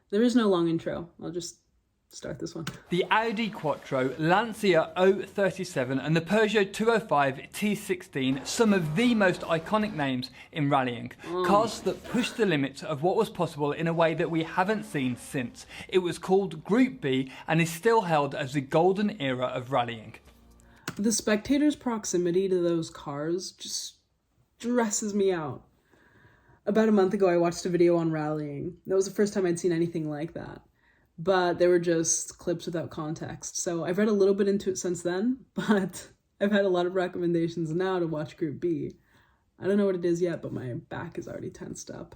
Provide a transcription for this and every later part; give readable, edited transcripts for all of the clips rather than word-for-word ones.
There is no long intro. I'll just start this one. The Audi Quattro, Lancia 037 and the Peugeot 205 T16, some of the most iconic names in rallying. Cars that pushed the limits of what was possible in a way that we haven't seen since. It was called Group B and is still held as the golden era of rallying. The spectators' proximity to those cars just stresses me out. About a month ago, I watched a video on rallying. That was the first time I'd seen anything like that. But they were just clips without context. So I've read a little bit into it since then, but I've had a lot of recommendations now to watch Group B. I don't know what it is yet, but my back is already tensed up.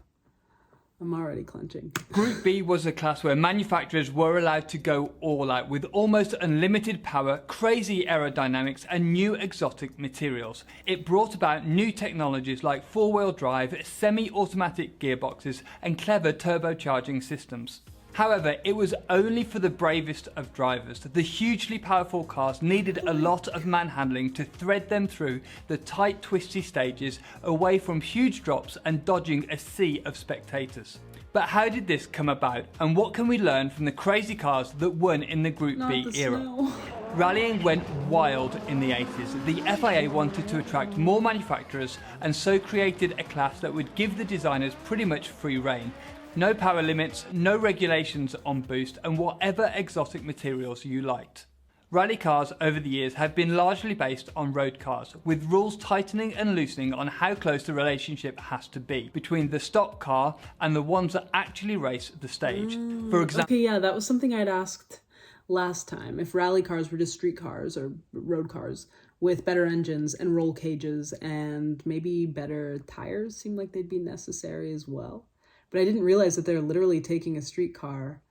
I'm already clenching. Group B was a class where manufacturers were allowed to go all out with almost unlimited power, crazy aerodynamics and new exotic materials. It brought about new technologies like four-wheel drive, semi-automatic gearboxes and clever turbocharging systems. However, it was only for the bravest of drivers. The hugely powerful cars needed a lot of manhandling to thread them through the tight, twisty stages, away from huge drops and dodging a sea of spectators. But how did this come about, and what can we learn from the crazy cars that won in the Group B era? Snow. Rallying went wild in the 80s. The FIA wanted to attract more manufacturers and so created a class that would give the designers pretty much free rein. No power limits, no regulations on boost, and whatever exotic materials you liked. Rally cars over the years have been largely based on road cars, with rules tightening and loosening on how close the relationship has to be between the stock car and the ones that actually race the stage. For example, Okay, yeah, that was something I'd asked last time. If rally cars were just street cars or road cars with better engines and roll cages and maybe better tires, seemed like they'd be necessary as well. But I didn't realize that they're literally taking a street car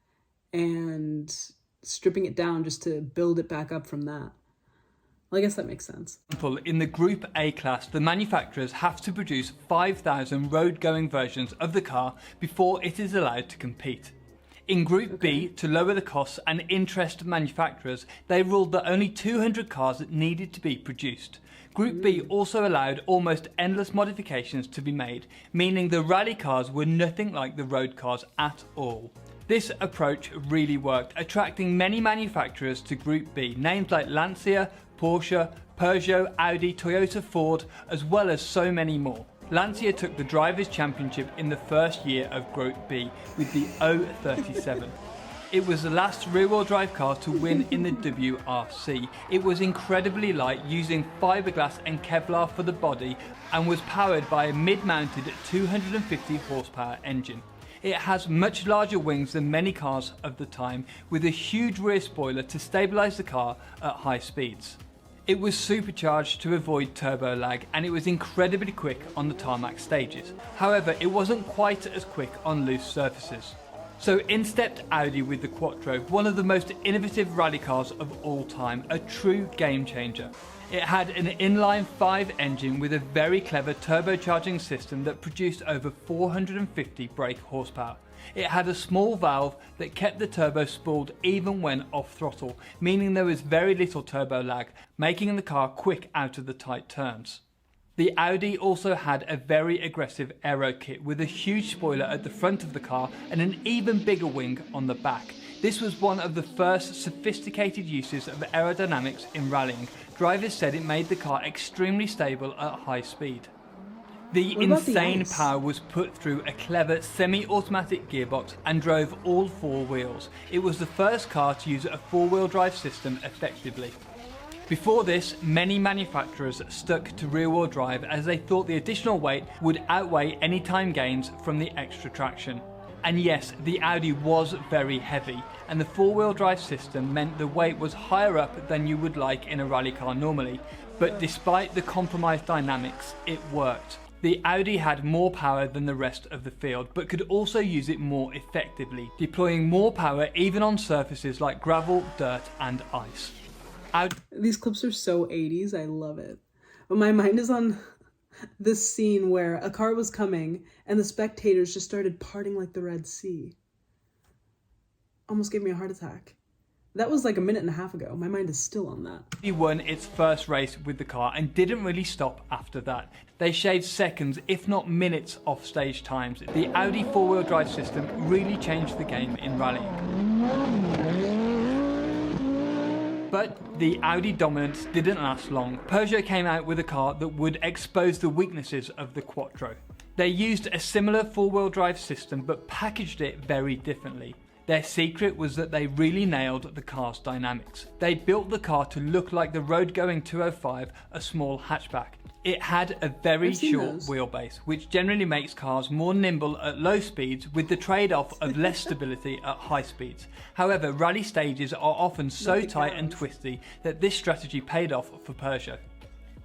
and stripping it down just to build it back up from that. Well, I guess that makes sense. in the Group A class, the manufacturers have to produce 5,000 road-going versions of the car before it is allowed to compete. In Group B, to lower the costs and interest manufacturers, they ruled that only 200 cars needed to be produced. Group B also allowed almost endless modifications to be made, meaning the rally cars were nothing like the road cars at all. This approach really worked, attracting many manufacturers to Group B, names like Lancia, Porsche, Peugeot, Audi, Toyota, Ford, as well as so many more. Lancia took the Drivers' Championship in the first year of Group B with the 037. It was the last rear-wheel drive car to win in the WRC. It was incredibly light, using fiberglass and Kevlar for the body, and was powered by a mid-mounted 250 horsepower engine. It has much larger wings than many cars of the time, with a huge rear spoiler to stabilise the car at high speeds. It was supercharged to avoid turbo lag, and it was incredibly quick on the tarmac stages. However, it wasn't quite as quick on loose surfaces. So in stepped Audi with the Quattro, one of the most innovative rally cars of all time, a true game changer. It had an inline 5 engine with a very clever turbocharging system that produced over 450 brake horsepower. It had a small valve that kept the turbo spooled even when off throttle, meaning there was very little turbo lag, making the car quick out of the tight turns. The Audi also had a very aggressive aero kit with a huge spoiler at the front of the car and an even bigger wing on the back. This was one of the first sophisticated uses of aerodynamics in rallying. Drivers said it made the car extremely stable at high speed. The insane power was put through a clever semi-automatic gearbox and drove all 4 wheels. It was the first car to use a 4-wheel drive system effectively. Before this, many manufacturers stuck to rear-wheel drive as they thought the additional weight would outweigh any time gains from the extra traction. And yes, the Audi was very heavy, and the 4-wheel drive system meant the weight was higher up than you would like in a rally car normally, but despite the compromised dynamics, it worked. The Audi had more power than the rest of the field, but could also use it more effectively, deploying more power even on surfaces like gravel, dirt and ice. These clips are so 80s, I love it. But my mind is on this scene where a car was coming and the spectators just started parting like the Red Sea. Almost gave me a heart attack. That was like a minute and a half ago. My mind is still on that. He won its first race with the car and didn't really stop after that. They shaved seconds, if not minutes, off stage times. The Audi four-wheel drive system really changed the game in rallying. But the Audi dominance didn't last long. Peugeot came out with a car that would expose the weaknesses of the Quattro. They used a similar four-wheel drive system but packaged it very differently. Their secret was that they really nailed the car's dynamics. They built the car to look like the road-going 205, a small hatchback. It had a very short wheelbase, which generally makes cars more nimble at low speeds with the trade-off of less stability at high speeds. However, rally stages are often so tight and twisty that this strategy paid off for Peugeot.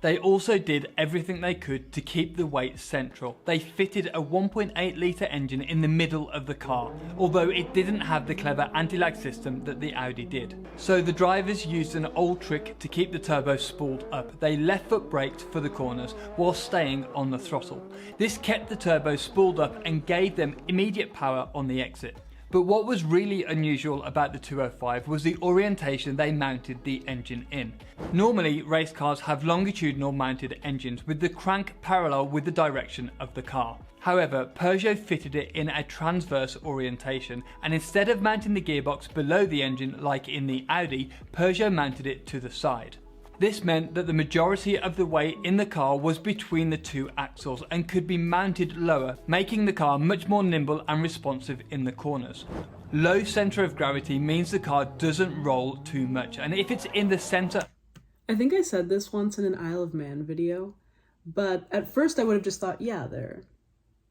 They also did everything they could to keep the weight central. They fitted a 1.8 litre engine in the middle of the car, although it didn't have the clever anti-lag system that the Audi did. So the drivers used an old trick to keep the turbo spooled up. They left foot braked for the corners while staying on the throttle. This kept the turbo spooled up and gave them immediate power on the exit. But what was really unusual about the 205 was the orientation they mounted the engine in. Normally, race cars have longitudinal mounted engines with the crank parallel with the direction of the car. However, Peugeot fitted it in a transverse orientation, and instead of mounting the gearbox below the engine like in the Audi, Peugeot mounted it to the side. This meant that the majority of the weight in the car was between the two axles and could be mounted lower, making the car much more nimble and responsive in the corners. Low centre of gravity means the car doesn't roll too much, and if it's in the centre... I think I said this once in an Isle of Man video, but at first I would have just thought, yeah, they're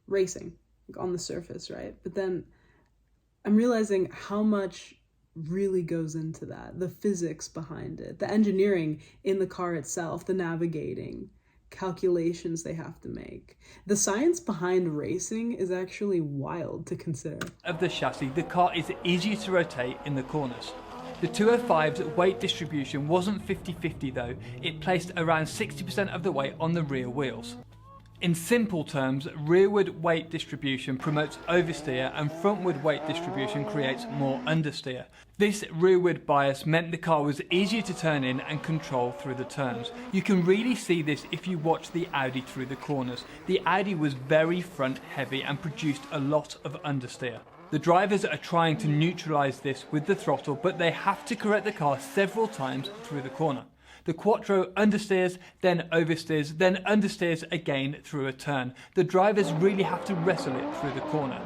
racing on the surface, right? But then I'm realizing how much really goes into that, the physics behind it, the engineering in the car itself, the navigating, calculations they have to make. The science behind racing is actually wild to consider. Of the chassis, the car is easier to rotate in the corners. The 205's weight distribution wasn't 50-50 though, it placed around 60% of the weight on the rear wheels. In simple terms, rearward weight distribution promotes oversteer and frontward weight distribution creates more understeer. This rearward bias meant the car was easier to turn in and control through the turns. You can really see this if you watch the Audi through the corners. The Audi was very front heavy and produced a lot of understeer. The drivers are trying to neutralise this with the throttle, but they have to correct the car several times through the corner. The Quattro understeers, then oversteers, then understeers again through a turn. The drivers really have to wrestle it through the corner.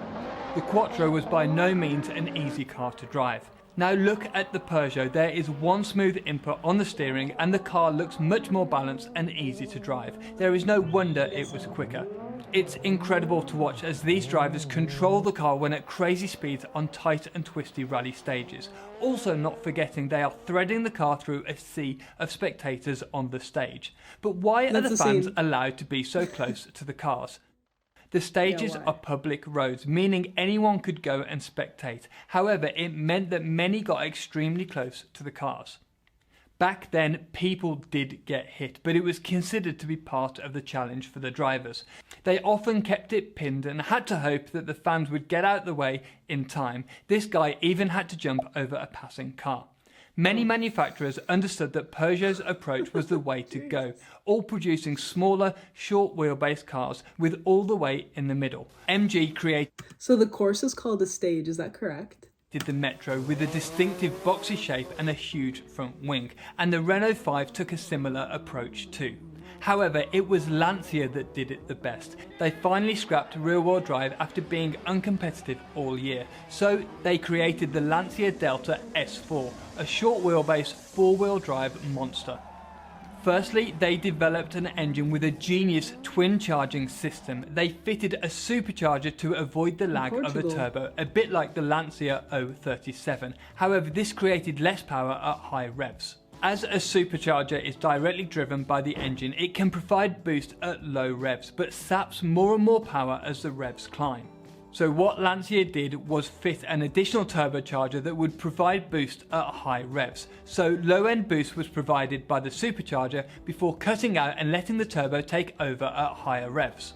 The Quattro was by no means an easy car to drive. Now look at the Peugeot, there is one smooth input on the steering and the car looks much more balanced and easy to drive. There is no wonder it was quicker. It's incredible to watch as these drivers control the car when at crazy speeds on tight and twisty rally stages. Also not forgetting they are threading the car through a sea of spectators on the stage. But why are the fans allowed to be so close to the cars? The stages are public roads, meaning anyone could go and spectate. However, it meant that many got extremely close to the cars. Back then, people did get hit, but it was considered to be part of the challenge for the drivers. They often kept it pinned and had to hope that the fans would get out the way in time. This guy even had to jump over a passing car. Many manufacturers understood that Peugeot's approach was the way to go, all producing smaller, short wheelbase cars with all the weight in the middle. MG created... So the course is called a stage, is that correct? Did the Metro with a distinctive boxy shape and a huge front wing, and the Renault 5 took a similar approach too. However, it was Lancia that did it the best. They finally scrapped rear-wheel drive after being uncompetitive all year, so they created the Lancia Delta S4, a short wheelbase four-wheel drive monster. Firstly, they developed an engine with a genius twin charging system. They fitted a supercharger to avoid the lag of the turbo, a bit like the Lancia 037. However, this created less power at high revs. As a supercharger is directly driven by the engine, it can provide boost at low revs, but saps more and more power as the revs climb. So what Lancia did was fit an additional turbocharger that would provide boost at high revs. So low-end boost was provided by the supercharger before cutting out and letting the turbo take over at higher revs.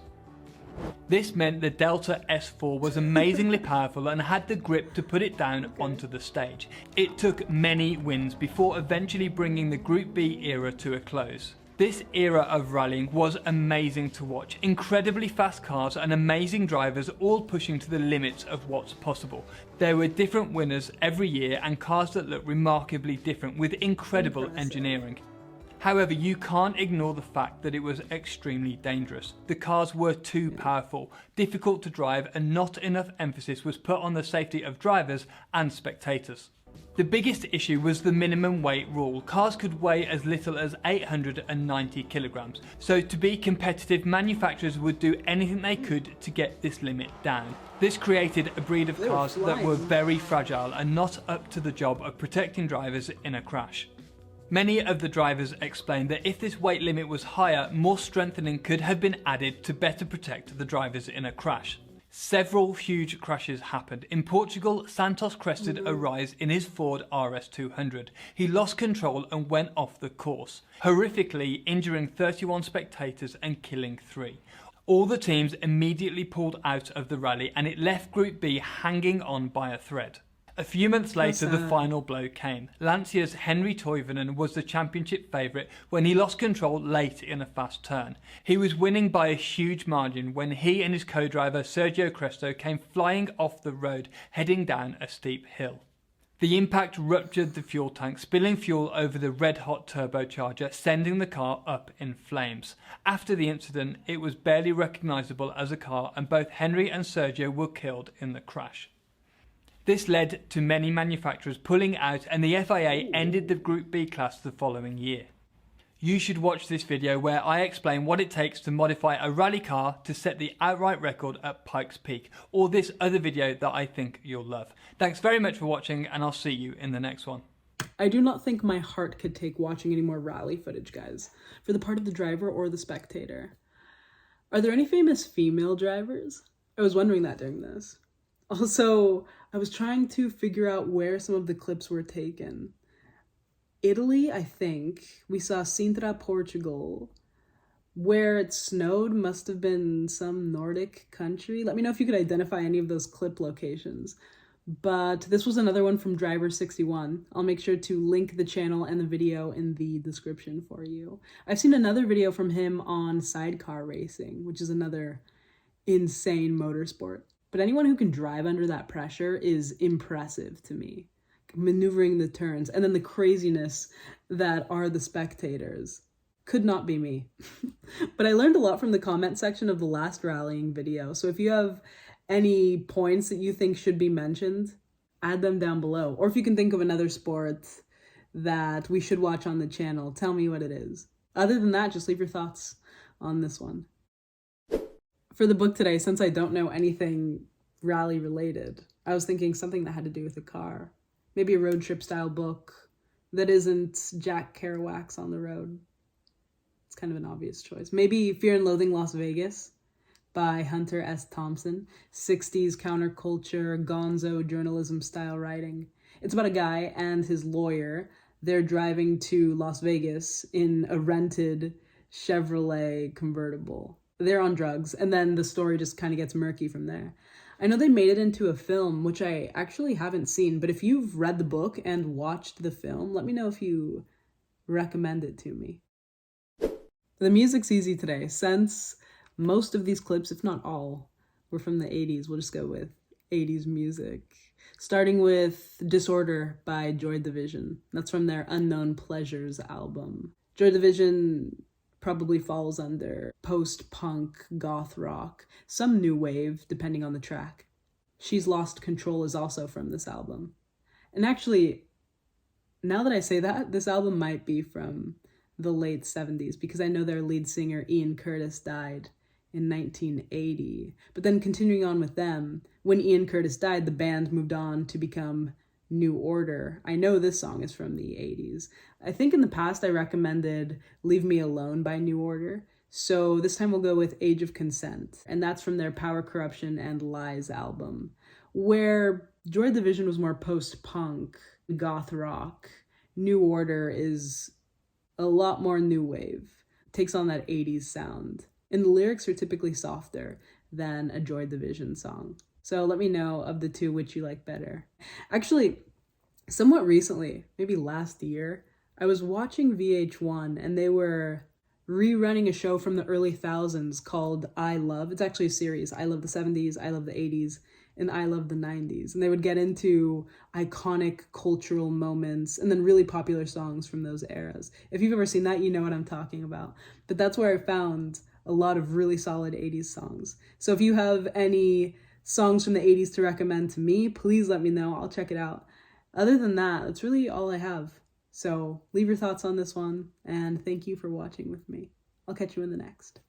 This meant the Delta S4 was amazingly powerful and had the grip to put it down onto the stage. It took many wins before eventually bringing the Group B era to a close. This era of rallying was amazing to watch. Incredibly fast cars and amazing drivers all pushing to the limits of what's possible. There were different winners every year and cars that looked remarkably different with incredible engineering. However, you can't ignore the fact that it was extremely dangerous. The cars were too powerful, difficult to drive, and not enough emphasis was put on the safety of drivers and spectators. The biggest issue was the minimum weight rule. Cars could weigh as little as 890 kilograms. So to be competitive, manufacturers would do anything they could to get this limit down. This created a breed of cars that were very fragile and not up to the job of protecting drivers in a crash. Many of the drivers explained that if this weight limit was higher, more strengthening could have been added to better protect the drivers in a crash. Several huge crashes happened. In Portugal, Santos crested a rise in his Ford RS200. He lost control and went off the course, horrifically injuring 31 spectators and killing 3. All the teams immediately pulled out of the rally and it left Group B hanging on by a thread. A few months later, the final blow came. Lancia's Henri Toivonen was the championship favourite when he lost control late in a fast turn. He was winning by a huge margin when he and his co-driver Sergio Cresto came flying off the road, heading down a steep hill. The impact ruptured the fuel tank, spilling fuel over the red-hot turbocharger, sending the car up in flames. After the incident, it was barely recognisable as a car and both Henry and Sergio were killed in the crash. This led to many manufacturers pulling out and the FIA ended the Group B class the following year. You should watch this video where I explain what it takes to modify a rally car to set the outright record at Pikes Peak, or this other video that I think you'll love. Thanks very much for watching and I'll see you in the next one. I do not think my heart could take watching any more rally footage, guys, for the part of the driver or the spectator. Are there any famous female drivers? I was wondering that during this. Also, I was trying to figure out where some of the clips were taken. Italy, I think. We saw Sintra, Portugal. Where it snowed must have been some Nordic country. Let me know if you could identify any of those clip locations. But this was another one from Driver61. I'll make sure to link the channel and the video in the description for you. I've seen another video from him on sidecar racing, which is another insane motorsport. But anyone who can drive under that pressure is impressive to me. Maneuvering the turns and then the craziness that are the spectators. Could not be me. But I learned a lot from the comment section of the last rallying video. So if you have any points that you think should be mentioned, add them down below. Or if you can think of another sport that we should watch on the channel, tell me what it is. Other than that, just leave your thoughts on this one. For the book today, since I don't know anything rally related, I was thinking something that had to do with a car. Maybe a road trip style book that isn't Jack Kerouac's on the road. It's kind of an obvious choice. Maybe Fear and Loathing Las Vegas by Hunter S. Thompson. 60s counterculture, gonzo journalism style writing. It's about a guy and his lawyer. They're driving to Las Vegas in a rented Chevrolet convertible. They're on drugs, and then the story just kind of gets murky from there. I know they made it into a film, which I actually haven't seen, but if you've read the book and watched the film, let me know if you recommend it to me. The music's easy today, since most of these clips, if not all, were from the 80s. We'll just go with 80s music. Starting with Disorder by Joy Division. That's from their Unknown Pleasures album. Joy Division probably falls under post-punk, goth rock, some new wave, depending on the track. She's Lost Control is also from this album. And actually, now that I say that, this album might be from the late 70s, because I know their lead singer Ian Curtis died in 1980. But then continuing on with them, when Ian Curtis died, the band moved on to become New Order. I know this song is from the 80s. I think in the past I recommended Leave Me Alone by New Order, so this time we'll go with Age of Consent, and that's from their Power, Corruption, and Lies album, where Joy Division was more post-punk, goth rock. New Order is a lot more new wave, takes on that 80s sound, and the lyrics are typically softer than a Joy Division song. So let me know of the two which you like better. Actually, somewhat recently, maybe last year, I was watching VH1 and they were rerunning a show from the early thousands called I Love. It's actually a series. I love the 70s, I love the 80s, and I love the 90s. And they would get into iconic cultural moments and then really popular songs from those eras. If you've ever seen that, you know what I'm talking about. But that's where I found a lot of really solid 80s songs. So if you have any songs from the 80s to recommend to me, please let me know. I'll check it out. Other than that, that's really all I have. So leave your thoughts on this one, and thank you for watching with me. I'll catch you in the next.